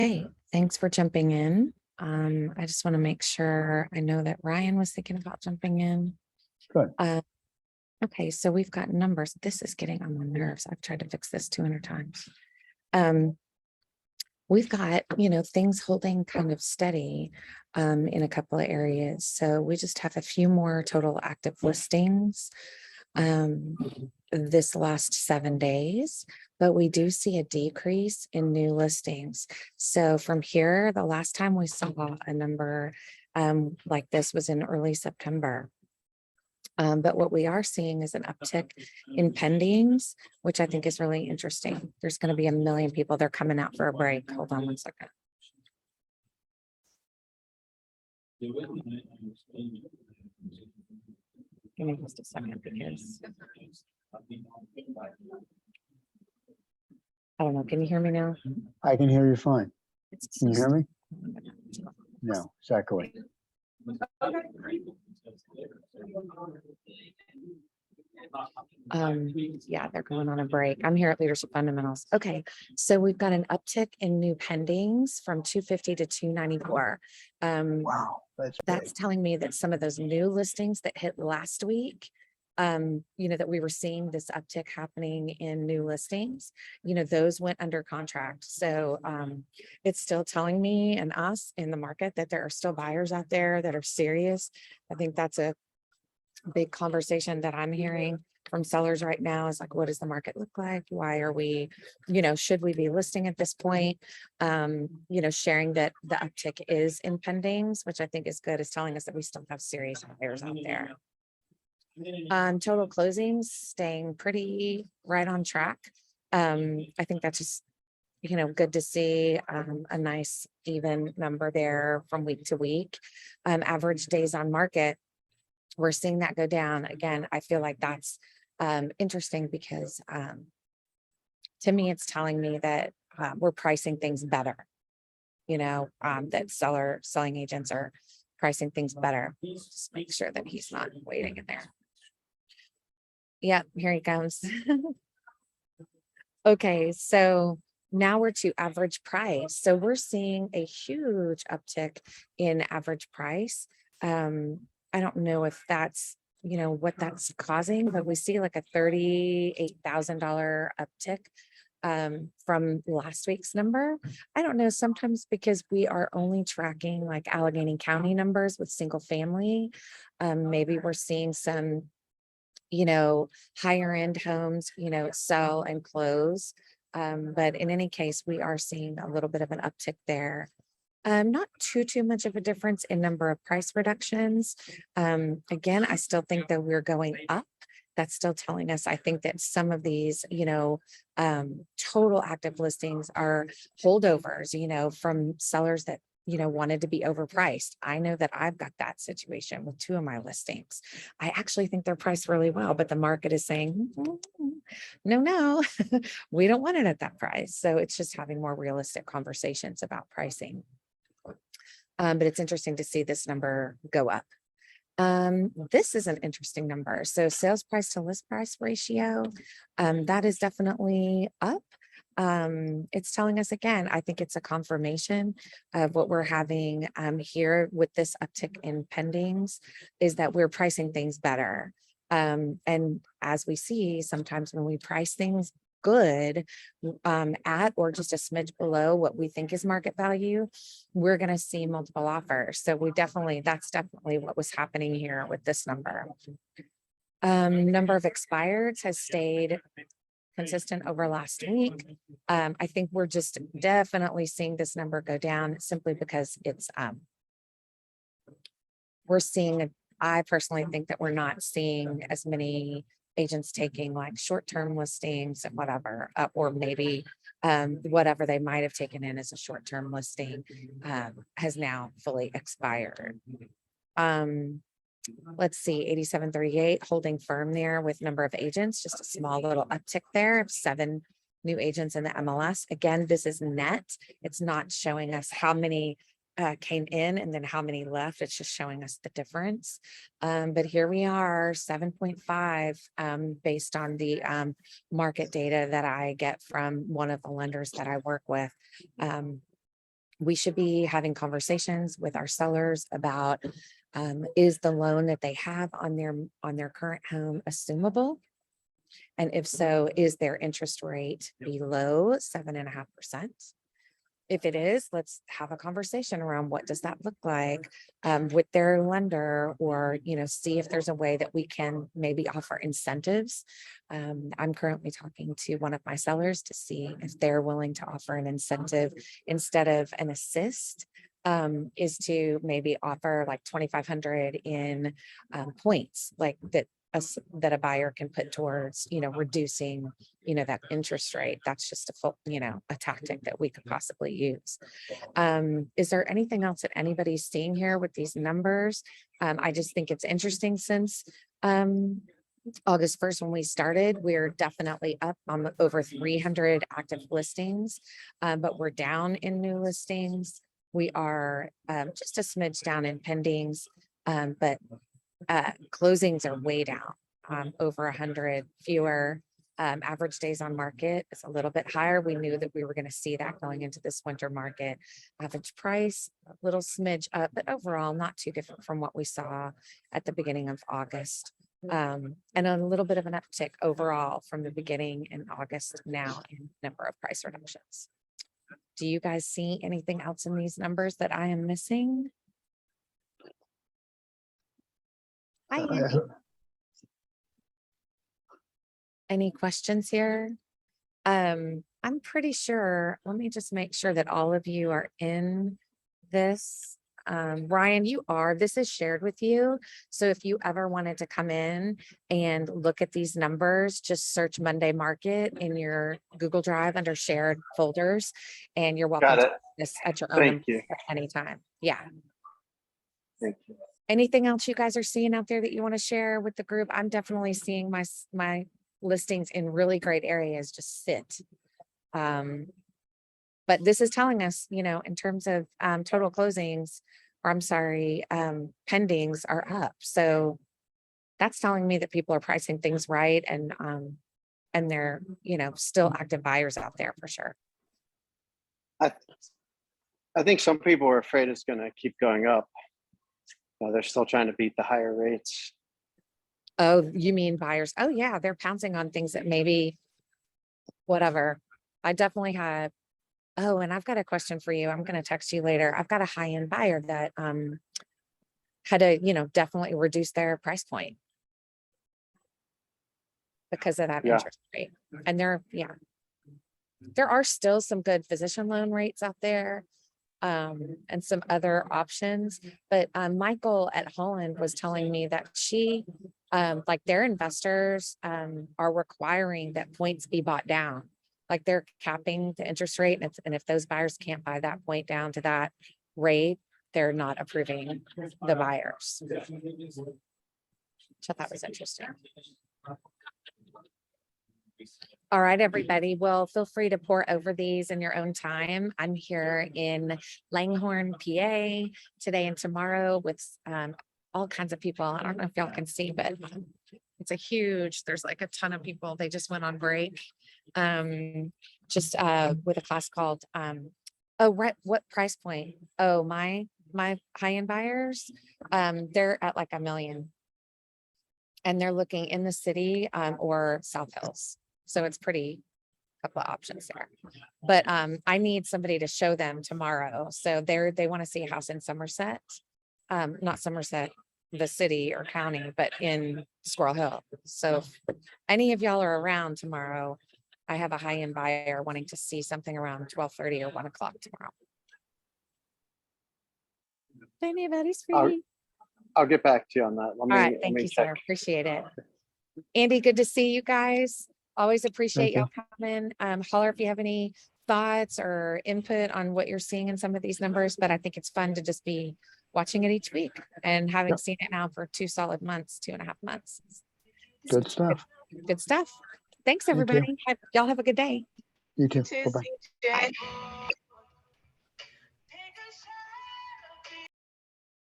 Hey, thanks for jumping in. I just want to make sure I know that Ryan was thinking about jumping in. Good. Uh, okay, so we've got numbers. This is getting on my nerves. I've tried to fix this 200 times. Um, we've got, things holding kind of steady in a couple of areas. So we just have a few more total active listings um, this last 7 days, but we do see a decrease in new listings. So from here, the last time we saw a number like this was in early September. But what we are seeing is an uptick in pendings, which I think is really interesting. There's going to be a million people. They're coming out for a break. Hold on one second. Give me just a second because I don't know. Can you hear me now? I can hear you fine. It's Can you hear me? just- No, exactly. Yeah, they're going on a break. I'm here at Leadership Fundamentals. Okay, so we've got an uptick in new pendings from 250 to 294. Wow, that's That's big. telling me that some of those new listings that hit last week, that we were seeing this uptick happening in new listings, those went under contract. So it's still telling me and us in the market that there are still buyers out there that are serious. I think that's a big conversation that I'm hearing from sellers right now is like, what does the market look like? Why are we, should we be listing at this point? Sharing that the uptick is in pendings, which I think is good, is telling us that we still have serious buyers out there. Total closings staying pretty right on track. I think that's just, good to see a nice even number there from week to week. Average days on market, we're seeing that go down again. I feel like that's interesting because to me, it's telling me that we're pricing things better. That selling agents are pricing things better. Just make sure that he's not waiting in there. Yep, here he comes. Okay, so now we're to average price. So we're seeing a huge uptick in average price. I don't know if that's, what that's causing, but we see like a $38,000 uptick from last week's number. I don't know, sometimes because we are only tracking like Allegheny County numbers with single family. Maybe we're seeing some higher end homes, sell and close. But in any case, we are seeing a little bit of an uptick there. Not too much of a difference in number of price reductions. Again, I still think that we're going up. That's still telling us, I think that some of these, total active listings are holdovers, from sellers that wanted to be overpriced. I know that I've got that situation with two of my listings. I actually think they're priced really well, but the market is saying, no, we don't want it at that price. So it's just having more realistic conversations about pricing. But it's interesting to see this number go up. This is an interesting number. So sales price to list price ratio, that is definitely up. It's telling us again, I think it's a confirmation of what we're having here with this uptick in pendings, is that we're pricing things better. And as we see, sometimes when we price things good at or just a smidge below what we think is market value, we're going to see multiple offers. So that's definitely what was happening here with this number. Number of expireds has stayed consistent over last week. I think we're just definitely seeing this number go down simply because we're seeing, I personally think that we're not seeing as many agents taking like short-term listings and whatever, or maybe whatever they might have taken in as a short-term listing has now fully expired. Let's see, 8738 holding firm there with number of agents, just a small little uptick there, 7 new agents in the MLS. Again, this is net. It's not showing us how many came in and then how many left. It's just showing us the difference. But here we are, 7.5 based on the market data that I get from one of the lenders that I work with. we should be having conversations with our sellers about, is the loan that they have on their current home assumable? And if so, is their interest rate below 7.5%? If it is, let's have a conversation around what does that look like with their lender, or, see if there's a way that we can maybe offer incentives. I'm currently talking to one of my sellers to see if they're willing to offer an incentive instead of an assist, is to maybe offer like 2,500 in points, like that a buyer can put towards, reducing, that interest rate. That's just a full, a tactic that we could possibly use. Is there anything else that anybody's seeing here with these numbers? I just think it's interesting since August 1st, when we started, we're definitely up on over 300 active listings, but we're down in new listings. We are just a smidge down in pendings, but closings are way down, over 100 fewer. Average days on market is a little bit higher. We knew that we were going to see that going into this winter market. Average price, a little smidge up, but overall not too different from what we saw at the beginning of August. And a little bit of an uptick overall from the beginning in August now in number of price reductions. Do you guys see anything else in these numbers that I am missing? Hi, Andy. Any questions here? I'm pretty sure, let me just make sure that all of you are in this. Ryan, this is shared with you. So if you ever wanted to come in and look at these numbers, just search Monday Market in your Google Drive under shared folders, and you're welcome to do this at your own anytime. Yeah. Thank you. Anything else you guys are seeing out there that you want to share with the group? I'm definitely seeing my listings in really great areas just sit. But this is telling us, in terms of total closings, or I'm sorry, pendings are up. So that's telling me that people are pricing things right, and they're, still active buyers out there for sure. I think some people are afraid it's going to keep going up. They're still trying to beat the higher rates. Oh, you mean buyers? Oh yeah, they're pouncing on things that maybe whatever. I definitely had. Oh, and I've got a question for you. I'm going to text you later. I've got a high-end buyer that had to, definitely reduce their price point because of that interest rate. And there are still some good physician loan rates out there. And some other options, but Michael at Holland was telling me that she, like their investors are requiring that points be bought down. Like they're capping the interest rate, and if those buyers can't buy that point down to that rate, they're not approving the buyers. So that was interesting. All right, everybody. Well, feel free to pour over these in your own time. I'm here in Langhorne, PA today and tomorrow with all kinds of people. I don't know if y'all can see, but there's like a ton of people. They just went on break with a class called, what price point? Oh, my high-end buyers, they're at like $1 million. And they're looking in the city or South Hills. So it's couple of options there, but I need somebody to show them tomorrow. So they want to see a house in Somerset, not Somerset, the city or county, but in Squirrel Hill. So if any of y'all are around tomorrow, I have a high-end buyer wanting to see something around 12:30 or 1 o'clock tomorrow. If anybody's free. I'll get back to you on that. All right, thank you, sir. Appreciate it. Andy, good to see you guys. Always appreciate y'all coming. Holler if you have any thoughts or input on what you're seeing in some of these numbers, but I think it's fun to just be watching it each week and having seen it now for 2 solid months, 2.5 months. Good stuff. Good stuff. Thanks, everybody. Y'all have a good day. You too. Bye-bye. Bye.